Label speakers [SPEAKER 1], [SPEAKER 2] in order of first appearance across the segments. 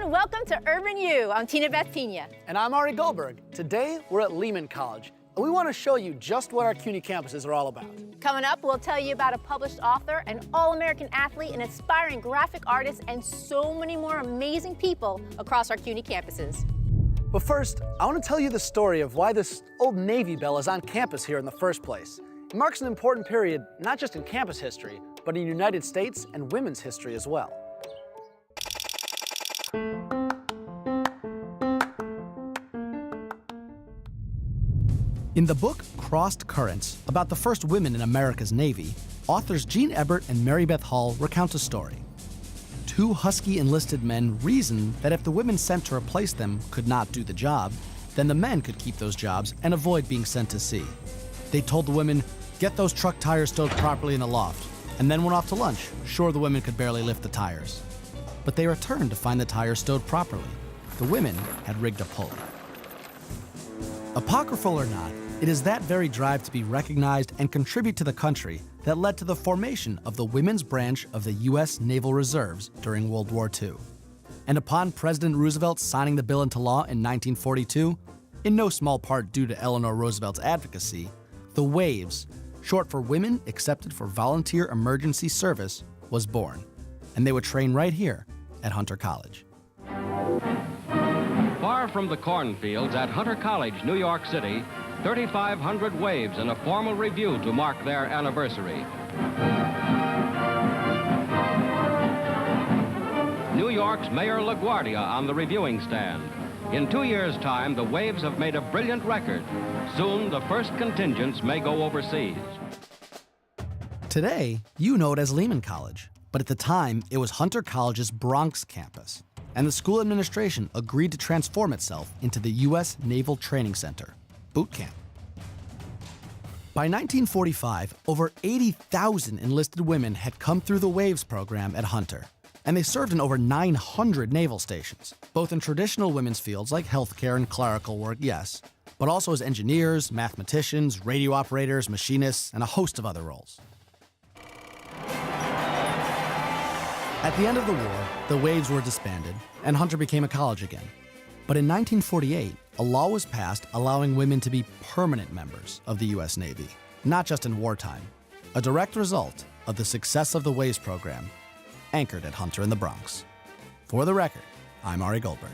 [SPEAKER 1] everyone. Welcome to Urban U. I'm Tina Beth Pena.
[SPEAKER 2] And I'm Ari Goldberg. Today, we're at Lehman College, and we want to show you just what our CUNY campuses are all about.
[SPEAKER 1] Coming up, we'll tell you about a published author, an all-American athlete, an aspiring graphic artist, and so many more amazing people across our CUNY campuses.
[SPEAKER 2] But first, I want to tell you the story of why this old Navy bell is on campus here in the first place. It marks an important period, not just in campus history, but in United States and women's history as well. In the book Crossed Currents, about the first women in America's Navy, authors Jean Ebert and Mary Beth Hall recount a story. Two husky enlisted men reasoned that if the women sent to replace them could not do the job, then the men could keep those jobs and avoid being sent to sea. They told the women, "Get those truck tires stowed properly in the loft," and then went off to lunch, sure the women could barely lift the tires. But they returned to find the tires stowed properly. The women had rigged a pulley. Apocryphal or not, it is that very drive to be recognized and contribute to the country that led to the formation of the women's branch of the U.S. Naval Reserves during World War II. And upon President Roosevelt signing the bill into law in 1942, in no small part due to Eleanor Roosevelt's advocacy, the WAVES, short for Women Accepted for Volunteer Emergency Service, was born. And they would train right here at Hunter College.
[SPEAKER 3] Far from the cornfields at Hunter College, New York City, 3,500 waves in a formal review to mark their anniversary. New York's Mayor LaGuardia on the reviewing stand. In 2 years' time, the waves have made a brilliant record. Soon, the first contingents may go overseas.
[SPEAKER 2] Today, you know it as Lehman College, but at the time, it was Hunter College's Bronx campus, and the school administration agreed to transform itself into the U.S. Naval Training Center, boot camp. By 1945, over 80,000 enlisted women had come through the WAVES program at Hunter, and they served in over 900 naval stations, both in traditional women's fields like healthcare and clerical work, yes, but also as engineers, mathematicians, radio operators, machinists, and a host of other roles. At the end of the war, the WAVES were disbanded, and Hunter became a college again. But in 1948, a law was passed allowing women to be permanent members of the U.S. Navy, not just in wartime, a direct result of the success of the WAVES program, anchored at Hunter in the Bronx. For the record, I'm Ari Goldberg.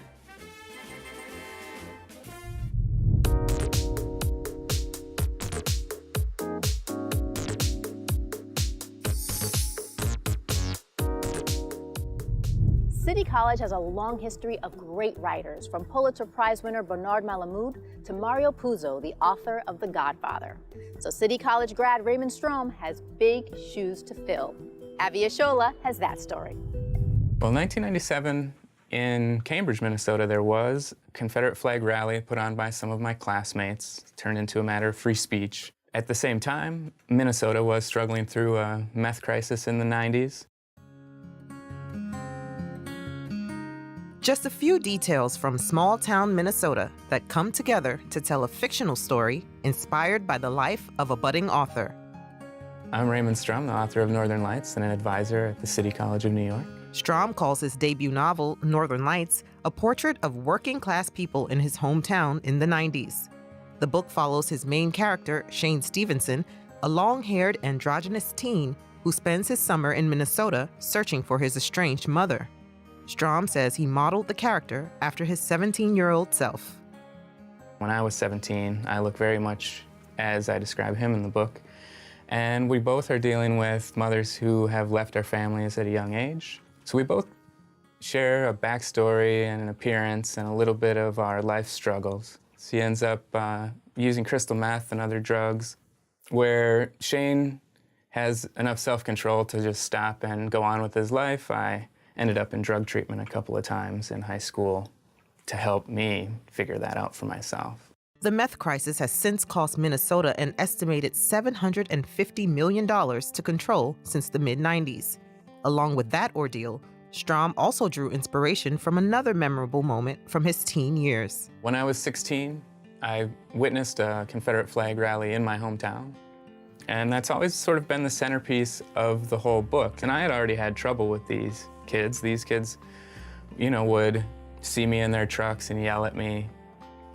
[SPEAKER 1] City College has a long history of great writers, from Pulitzer Prize winner Bernard Malamud to Mario Puzo, the author of The Godfather. So City College grad Raymond Strom has big shoes to fill. Avi Ashola has that story.
[SPEAKER 4] Well, 1997 in Cambridge, Minnesota, there was a Confederate flag rally put on by some of my classmates, turned into a matter of free speech. At the same time, Minnesota was struggling through a meth crisis in the 90s.
[SPEAKER 5] Just a few details from small-town Minnesota that come together to tell a fictional story inspired by the life of a budding author.
[SPEAKER 4] I'm Raymond Strom, the author of Northern Lights and an advisor at the City College of New York.
[SPEAKER 5] Strom calls his debut novel, Northern Lights, a portrait of working-class people in his hometown in the 90s. The book follows his main character, Shane Stevenson, a long-haired androgynous teen who spends his summer in Minnesota searching for his estranged mother. Strom says he modeled the character after his 17-year-old self.
[SPEAKER 4] When I was 17, I look very much as I describe him in the book. And we both are dealing with mothers who have left our families at a young age. So we both share a backstory and an appearance and a little bit of our life struggles. So he ends up using crystal meth and other drugs, where Shane has enough self-control to just stop and go on with his life. I ended up in drug treatment a couple of times in high school to help me figure that out for myself.
[SPEAKER 5] The meth crisis has since cost Minnesota an estimated $750 million to control since the mid-90s. Along with that ordeal, Strom also drew inspiration from another memorable moment from his teen years.
[SPEAKER 4] When I was 16, I witnessed a Confederate flag rally in my hometown. And that's always sort of been the centerpiece of the whole book. And I had already had trouble with these kids. These kids, you know, would see me in their trucks and yell at me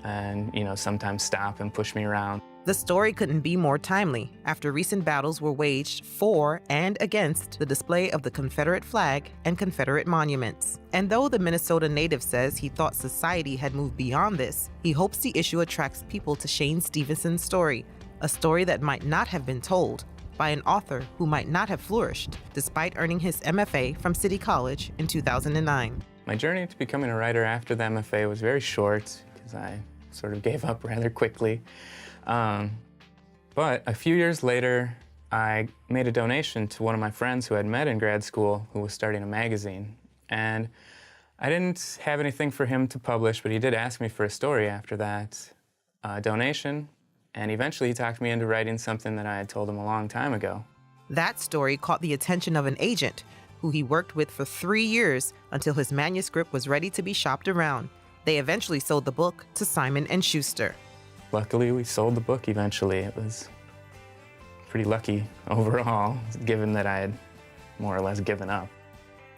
[SPEAKER 4] and, sometimes stop and push me around.
[SPEAKER 5] The story couldn't be more timely after recent battles were waged for and against the display of the Confederate flag and Confederate monuments. And though the Minnesota native says he thought society had moved beyond this, he hopes the issue attracts people to Shane Stevenson's story, a story that might not have been told by an author who might not have flourished despite earning his MFA from City College in 2009.
[SPEAKER 4] My journey to becoming a writer after the MFA was very short because I sort of gave up rather quickly. But a few years later, I made a donation to one of my friends who I'd met in grad school who was starting a magazine. And I didn't have anything for him to publish, but he did ask me for a story after that donation. And eventually he talked me into writing something that I had told him a long time ago.
[SPEAKER 5] That story caught the attention of an agent who he worked with for 3 years until his manuscript was ready to be shopped around. They eventually sold the book to Simon & Schuster.
[SPEAKER 4] Luckily, we sold the book eventually. It was pretty lucky overall, given that I had more or less given up.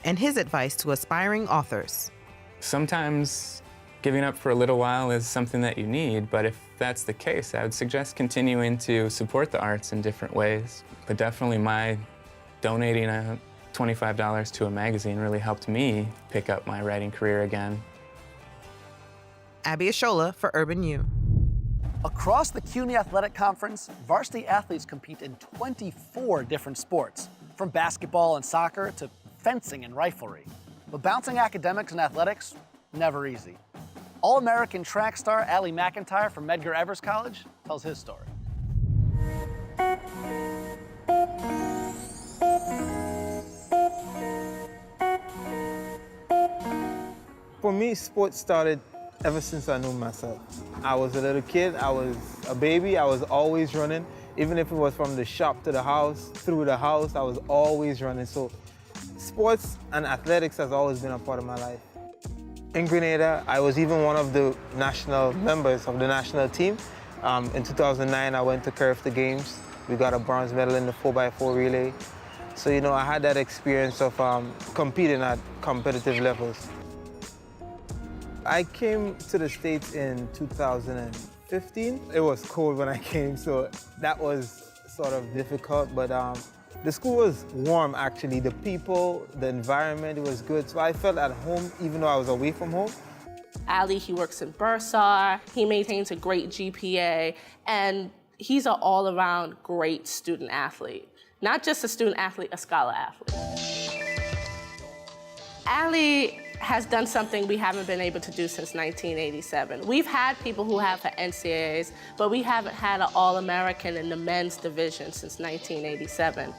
[SPEAKER 5] And his advice to aspiring authors.
[SPEAKER 4] Sometimes giving up for a little while is something that you need, but if that's the case, I would suggest continuing to support the arts in different ways. But definitely my donating $25 to a magazine really helped me pick up my writing career again.
[SPEAKER 5] Abby Ashola for Urban U.
[SPEAKER 6] Across the CUNY Athletic Conference, varsity athletes compete in 24 different sports, from basketball and soccer to fencing and riflery. But balancing academics and athletics, never easy. All-American track star Ali McIntyre from Medgar Evers College tells his story.
[SPEAKER 7] For me, sports started ever since I knew myself. I was a little kid, I was a baby, I was always running. Even if it was from the shop to the house, through the house, I was always running. So sports and athletics has always been a part of my life. In Grenada, I was even one of the national members of the national team. In 2009, I went to Curve Games. We got a bronze medal in the 4x4 relay. So, I had that experience of competing at competitive levels. I came to the States in 2015. It was cold when I came, so that was sort of difficult, but the school was warm, actually. The people, the environment, it was good, so I felt at home even though I was away from home.
[SPEAKER 8] Ali, he works in Bursar, he maintains a great GPA, and he's an all-around great student athlete. Not just a student athlete, a scholar athlete. Ali has done something we haven't been able to do since 1987. We've had people who have for NCAAs, but we haven't had an All-American in the men's division since 1987.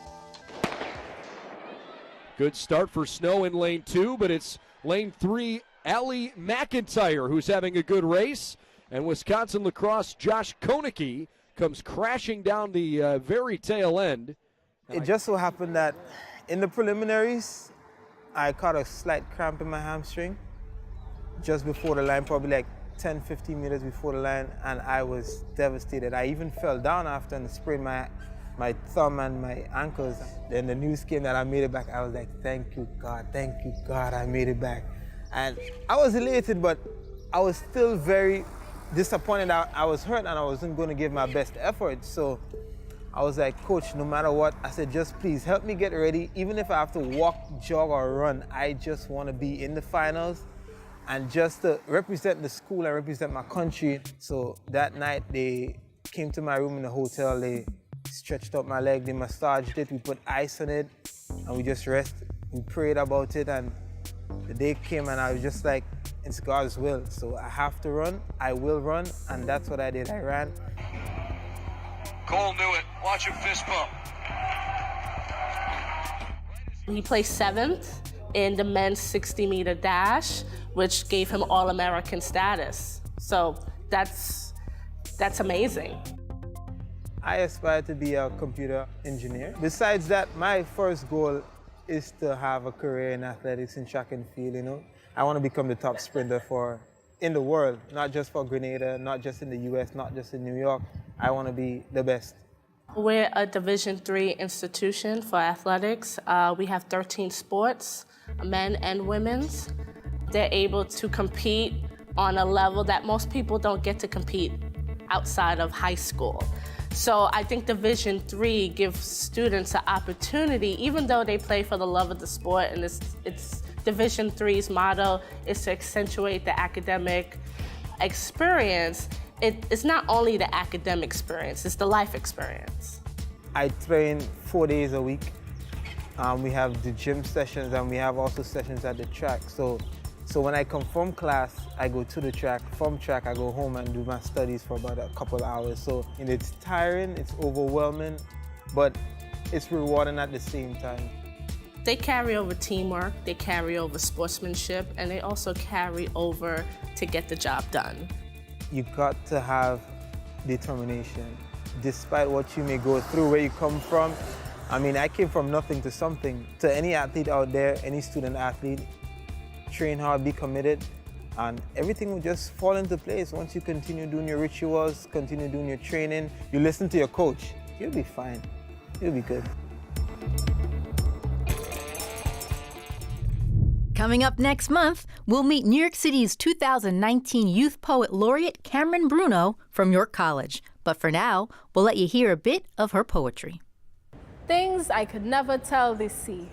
[SPEAKER 9] Good start for Snow in lane 2, but it's lane 3, Ali McIntyre, who's having a good race. And Wisconsin lacrosse Josh Koenigke comes crashing down the very tail end.
[SPEAKER 7] It just so happened that in the preliminaries, I caught a slight cramp in my hamstring just before the line, probably like 10, 15 meters before the line, and I was devastated. I even fell down after and sprained my thumb and my ankles. Then the news came that I made it back. I was like, thank you, God, I made it back. And I was elated, but I was still very disappointed. I was hurt and I wasn't going to give my best effort. So I was like, Coach, no matter what, I said, just please help me get ready. Even if I have to walk, jog, or run, I just want to be in the finals and just to represent the school and represent my country. So that night, they came to my room in the hotel. They stretched out my leg, they massaged it, we put ice on it, and we just rested. We prayed about it, and the day came, and I was just like, it's God's will. So I have to run, I will run, and that's what I did. I ran.
[SPEAKER 10] Cole knew it. Watch him fist bump.
[SPEAKER 8] He placed 7th in the men's 60-meter dash, which gave him All-American status. So that's amazing.
[SPEAKER 7] I aspire to be a computer engineer. Besides that, my first goal is to have a career in athletics and track and field, I want to become the top sprinter in the world, not just for Grenada, not just in the US, not just in New York. I want to be the best.
[SPEAKER 8] We're a Division III institution for athletics. We have 13 sports, men and women's. They're able to compete on a level that most people don't get to compete outside of high school. So I think Division III gives students an opportunity, even though they play for the love of the sport, and it's Division III's motto is to accentuate the academic experience. It's not only the academic experience, it's the life experience.
[SPEAKER 7] I train 4 days a week. We have the gym sessions and we have also sessions at the track. So when I come from class, I go to the track. From track, I go home and do my studies for about a couple hours. So it's tiring, it's overwhelming, but it's rewarding at the same time.
[SPEAKER 8] They carry over teamwork, they carry over sportsmanship, and they also carry over to get the job done.
[SPEAKER 7] You got to have determination. Despite what you may go through, where you come from. I mean, I came from nothing to something. To any athlete out there, any student athlete, train hard, be committed, and everything will just fall into place once you continue doing your rituals, continue doing your training. You listen to your coach, you'll be fine. You'll be good.
[SPEAKER 1] Coming up next month, we'll meet New York City's 2019 Youth Poet Laureate Cameron Bruno from York College. But for now, we'll let you hear a bit of her poetry.
[SPEAKER 11] Things I could never tell the sea.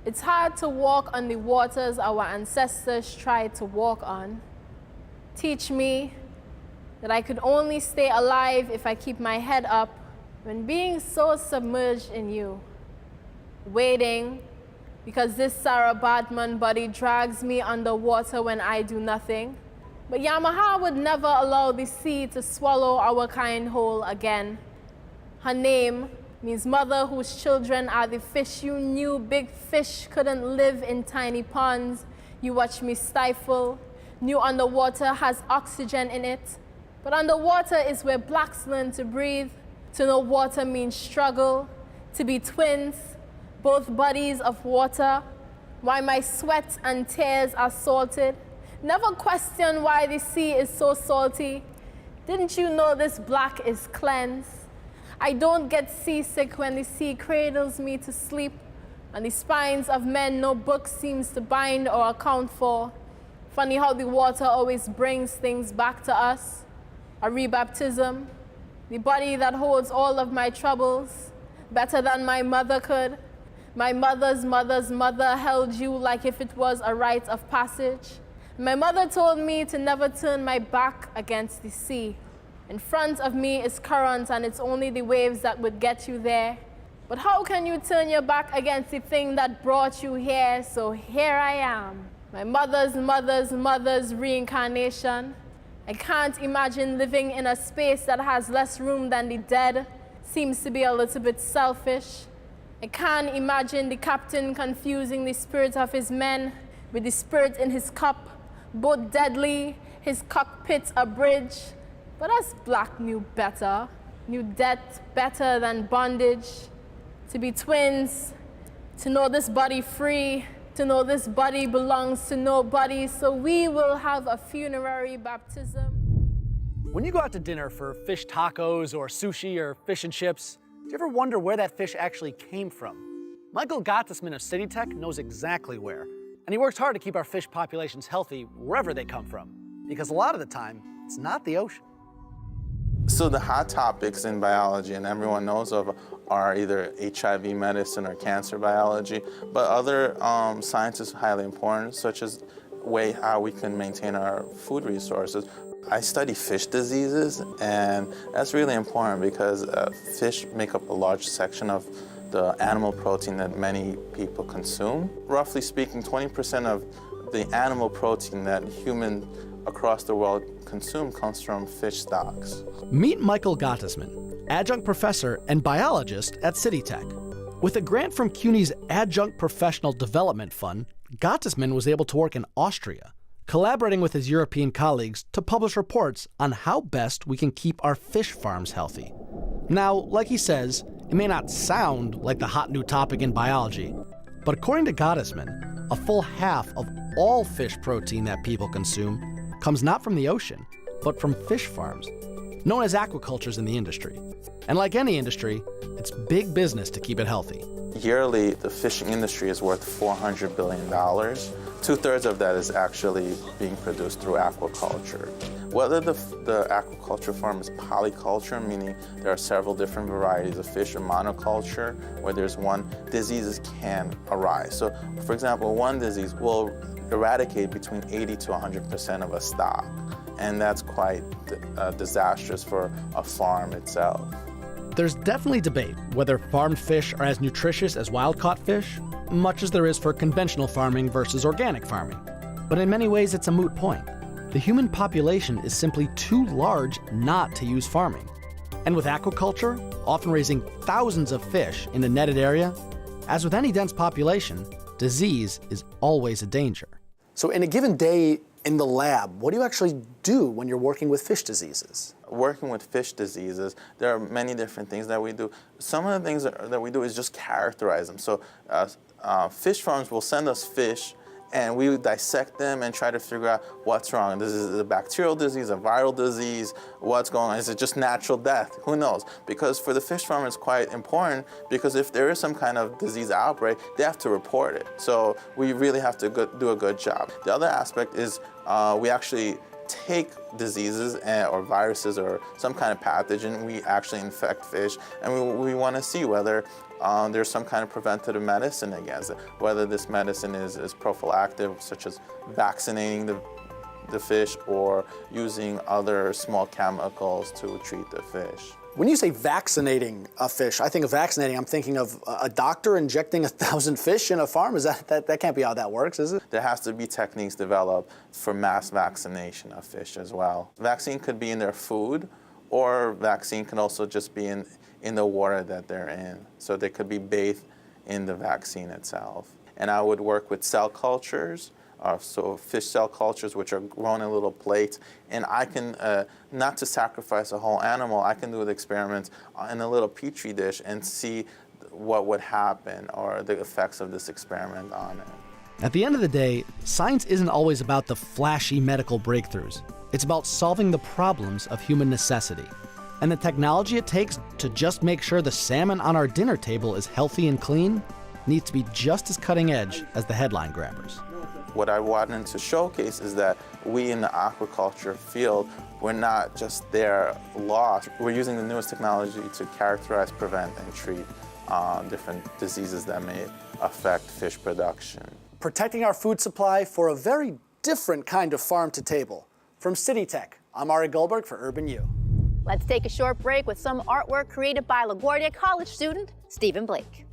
[SPEAKER 11] It's hard to walk on the waters our ancestors tried to walk on. Teach me that I could only stay alive if I keep my head up when being so submerged in you. Waiting because this Sarah Baartman body drags me underwater when I do nothing. But Yamaha would never allow the sea to swallow our kind whole again. Her name means mother whose children are the fish you knew big fish couldn't live in tiny ponds. You watch me stifle. Knew underwater has oxygen in it. But underwater is where blacks learn to breathe. To know water means struggle. To be twins, both bodies of water. Why my sweat and tears are salted. Never question why the sea is so salty. Didn't you know this black is cleansed? I don't get seasick when the sea cradles me to sleep. On the spines of men no book seems to bind or account for. Funny how the water always brings things back to us. A rebaptism, the body that holds all of my troubles, better than my mother could. My mother's mother's mother held you like if it was a rite of passage. My mother told me to never turn my back against the sea. In front of me is current and it's only the waves that would get you there. But how can you turn your back against the thing that brought you here? So here I am, my mother's mother's mother's reincarnation. I can't imagine living in a space that has less room than the dead. Seems to be a little bit selfish. I can't imagine the captain confusing the spirit of his men with the spirit in his cup. Both deadly, his cockpit a bridge. But us black knew better, knew death better than bondage. To be twins, to know this body free, to know this body belongs to nobody, so we will have a funerary baptism.
[SPEAKER 6] When you go out to dinner for fish tacos or sushi or fish and chips, do you ever wonder where that fish actually came from? Michael Gottesman of City Tech knows exactly where, and he works hard to keep our fish populations healthy wherever they come from, because a lot of the time, it's not the ocean.
[SPEAKER 12] So the hot topics in biology, and everyone knows of, are either HIV medicine or cancer biology, but other science is highly important, such as how we can maintain our food resources. I study fish diseases, and that's really important because fish make up a large section of the animal protein that many people consume. Roughly speaking, 20% of the animal protein that humans across the world consume comes from fish stocks.
[SPEAKER 2] Meet Michael Gottesman, adjunct professor and biologist at City Tech. With a grant from CUNY's Adjunct Professional Development Fund, Gottesman was able to work in Austria, collaborating with his European colleagues to publish reports on how best we can keep our fish farms healthy. Now, like he says, it may not sound like the hot new topic in biology, but according to Gottesman, a full half of all fish protein that people consume comes not from the ocean, but from fish farms, known as aquacultures in the industry. And like any industry, it's big business to keep it healthy.
[SPEAKER 12] Yearly, the fishing industry is worth $400 billion. 2/3 of that is actually being produced through aquaculture. Whether the aquaculture farm is polyculture, meaning there are several different varieties of fish, or monoculture, where there's one, diseases can arise. So, for example, one disease will eradicate between 80 to 100% of a stock, and that's quite disastrous for a farm itself.
[SPEAKER 2] There's definitely debate whether farmed fish are as nutritious as wild-caught fish, much as there is for conventional farming versus organic farming. But in many ways, it's a moot point. The human population is simply too large not to use farming. And with aquaculture, often raising thousands of fish in a netted area, as with any dense population, disease is always a danger.
[SPEAKER 6] So in a given day in the lab, what do you actually do when you're working with fish diseases?
[SPEAKER 12] Working with fish diseases, there are many different things that we do. Some of the things that we do is just characterize them. So fish farms will send us fish, and we dissect them and try to figure out what's wrong. This is a bacterial disease, a viral disease, what's going on? Is it just natural death? Who knows? Because for the fish farm, it's quite important, because if there is some kind of disease outbreak, they have to report it. So we really have to do a good job. The other aspect is we actually take diseases or viruses or some kind of pathogen, we actually infect fish, and we want to see whether there's some kind of preventative medicine against it, whether this medicine is prophylactic, such as vaccinating the fish or using other small chemicals to treat the fish.
[SPEAKER 6] When you say vaccinating a fish, I think of vaccinating, I'm thinking of a doctor injecting 1,000 fish in a farm. Is that can't be how that works, is it?
[SPEAKER 12] There has to be techniques developed for mass vaccination of fish as well. Vaccine could be in their food, or vaccine can also just be in the water that they're in. So they could be bathed in the vaccine itself. And I would work with cell cultures, so fish cell cultures, which are grown in little plates, and I can, not to sacrifice a whole animal, I can do the experiments in a little petri dish and see what would happen or the effects of this experiment on it.
[SPEAKER 2] At the end of the day, science isn't always about the flashy medical breakthroughs. It's about solving the problems of human necessity. And the technology it takes to just make sure the salmon on our dinner table is healthy and clean needs to be just as cutting edge as the headline grabbers.
[SPEAKER 12] What I wanted to showcase is that we in the aquaculture field, we're not just there lost. We're using the newest technology to characterize, prevent, and treat different diseases that may affect fish production.
[SPEAKER 6] Protecting our food supply for a very different kind of farm to table. From City Tech, I'm Ari Goldberg for Urban U.
[SPEAKER 1] Let's take a short break with some artwork created by LaGuardia College student Stephen Blake.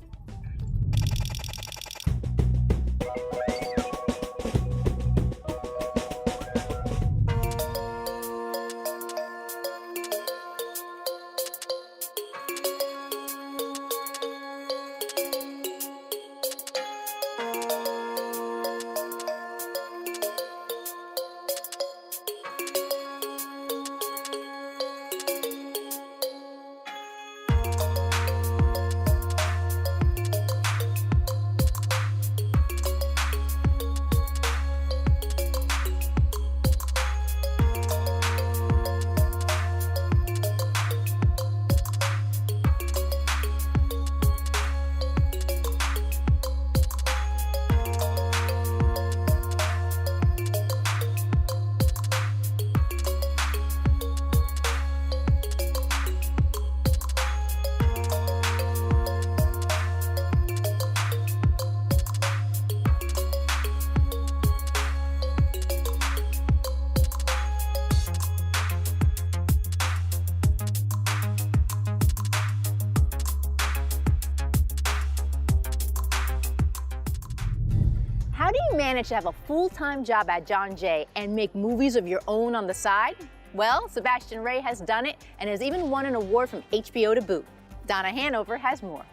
[SPEAKER 1] How do you manage to have a full-time job at John Jay and make movies of your own on the side? Well, Sebastian Ray has done it and has even won an award from HBO to boot. Donna Hanover has more.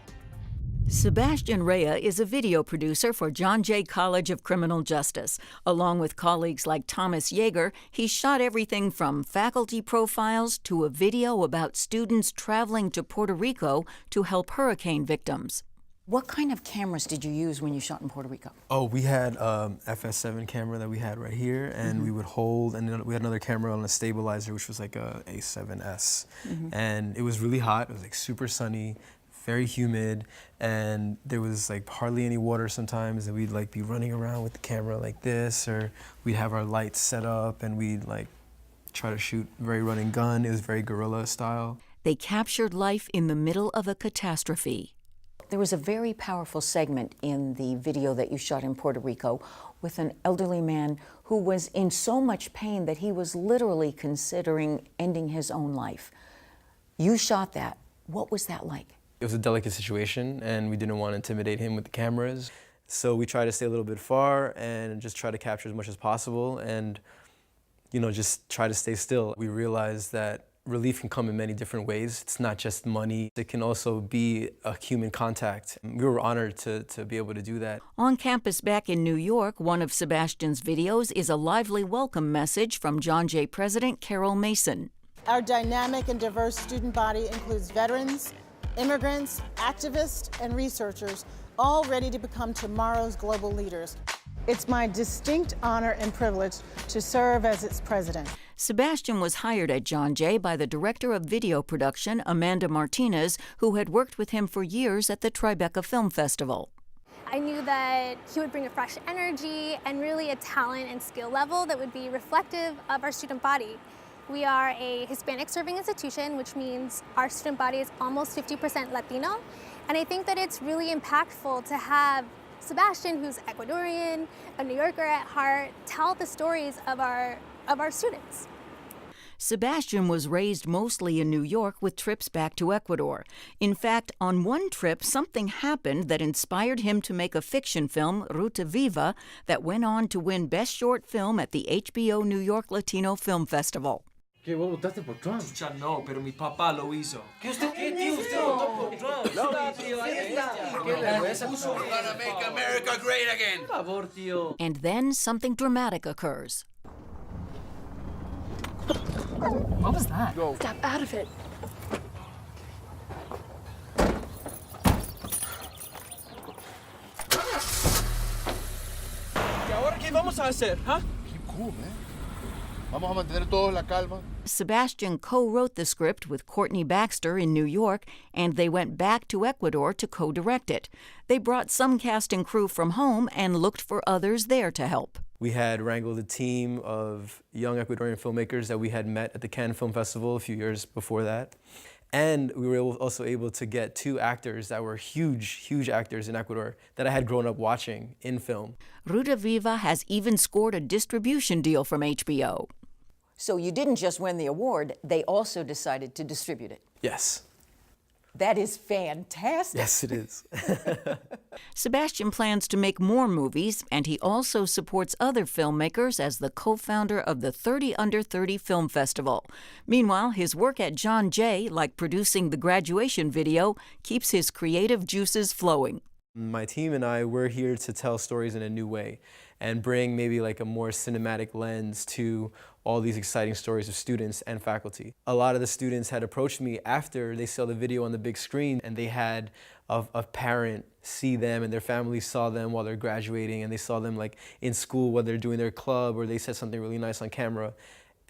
[SPEAKER 13] Sebastian Rea is a video producer for John Jay College of Criminal Justice. Along with colleagues like Thomas Yeager, he shot everything from faculty profiles to a video about students traveling to Puerto Rico to help hurricane victims.
[SPEAKER 14] What kind of cameras did you use when you shot in Puerto Rico?
[SPEAKER 15] Oh, we had FS7 camera that we had right here, and we would hold, and then we had another camera on a stabilizer, which was like a A7S. And it was really hot. It was like super sunny, very humid, and there was like hardly any water sometimes, and we'd like be running around with the camera like this, or we'd have our lights set up and we'd like try to shoot very run and gun. It was very guerrilla style.
[SPEAKER 13] They captured life in the middle of a catastrophe.
[SPEAKER 14] There was a very powerful segment in the video that you shot in Puerto Rico with an elderly man who was in so much pain that he was literally considering ending his own life. You shot that. What was that like?
[SPEAKER 15] It was a delicate situation, and we didn't want to intimidate him with the cameras. So we tried to stay a little bit far and just try to capture as much as possible and, you know, just try to stay still. We realized that relief can come in many different ways. It's not just money. It can also be a human contact. We were honored to be able to do that.
[SPEAKER 13] On campus back in New York, one of Sebastian's videos is a lively welcome message from John Jay President Carol Mason.
[SPEAKER 16] Our dynamic and diverse student body includes veterans, immigrants, activists, and researchers, all ready to become tomorrow's global leaders. It's my distinct honor and privilege to serve as its president.
[SPEAKER 13] Sebastian was hired at John Jay by the director of video production, Amanda Martinez, who had worked with him for years at the Tribeca Film Festival.
[SPEAKER 17] I knew that he would bring a fresh energy and really a talent and skill level that would be reflective of our student body. We are a Hispanic serving institution, which means our student body is almost 50% Latino. And I think that it's really impactful to have Sebastian, who's Ecuadorian, a New Yorker at heart, tell the stories of our students.
[SPEAKER 13] Sebastian was raised mostly in New York with trips back to Ecuador. In fact, on one trip, something happened that inspired him to make a fiction film, Ruta Viva, that went on to win Best Short Film at the HBO New York Latino Film Festival.
[SPEAKER 18] ¿Qué, vos votaste por Trump?
[SPEAKER 19] Chucha, no, pero mi papá lo hizo.
[SPEAKER 18] ¿Qué usted? ¿Qué, tío? ¿Usted votó por Trump? No, tío, ahí está. ¿Qué vergüenza?
[SPEAKER 19] We're gonna make America great again.
[SPEAKER 18] Por favor, tío.
[SPEAKER 13] And then something dramatic occurs.
[SPEAKER 20] What was that?
[SPEAKER 18] Go.
[SPEAKER 20] Step out of it.
[SPEAKER 19] ¿Y ahora qué vamos a hacer, huh?
[SPEAKER 21] Keep cool, man. Vamos a mantener todos la calma.
[SPEAKER 13] Sebastian co-wrote the script with Courtney Baxter in New York, and they went back to Ecuador to co-direct it. They brought some cast and crew from home and looked for others there to help.
[SPEAKER 15] We had wrangled a team of young Ecuadorian filmmakers that we had met at the Cannes Film Festival a few years before that. And we were also able to get two actors that were huge actors in Ecuador that I had grown up watching in film.
[SPEAKER 13] Ruta Viva has even scored a distribution deal from HBO.
[SPEAKER 14] So you didn't just win the award, they also decided to distribute it.
[SPEAKER 15] Yes.
[SPEAKER 14] That is fantastic.
[SPEAKER 15] Yes, it is.
[SPEAKER 13] Sebastian plans to make more movies, and he also supports other filmmakers as the co-founder of the 30 Under 30 Film Festival. Meanwhile, his work at John Jay, like producing the graduation video, keeps his creative juices flowing.
[SPEAKER 15] My team and I, we're here to tell stories in a new way and bring maybe like a more cinematic lens to all these exciting stories of students and faculty. A lot of the students had approached me after they saw the video on the big screen, and they had a parent see them and their family saw them while they're graduating, and they saw them like in school while they're doing their club, or they said something really nice on camera.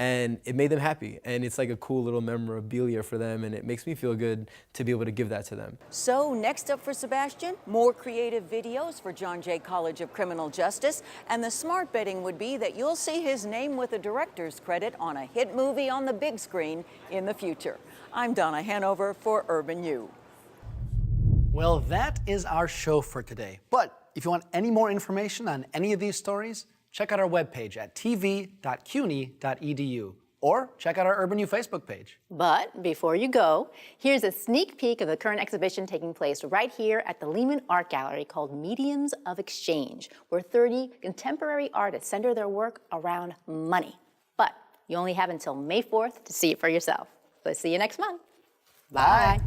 [SPEAKER 15] And it made them happy, and it's like a cool little memorabilia for them, and it makes me feel good to be able to give that to them.
[SPEAKER 14] So next up for Sebastian, more creative videos for John Jay College of Criminal Justice, and the smart betting would be that you'll see his name with a director's credit on a hit movie on the big screen in the future. I'm Donna Hanover for Urban U.
[SPEAKER 6] Well, that is our show for today. But if you want any more information on any of these stories, check out our webpage at tv.cuny.edu or check out our Urban U Facebook page.
[SPEAKER 1] But before you go, here's a sneak peek of the current exhibition taking place right here at the Lehman Art Gallery called Mediums of Exchange, where 30 contemporary artists center their work around money. But you only have until May 4th to see it for yourself. We'll see you next month. Bye.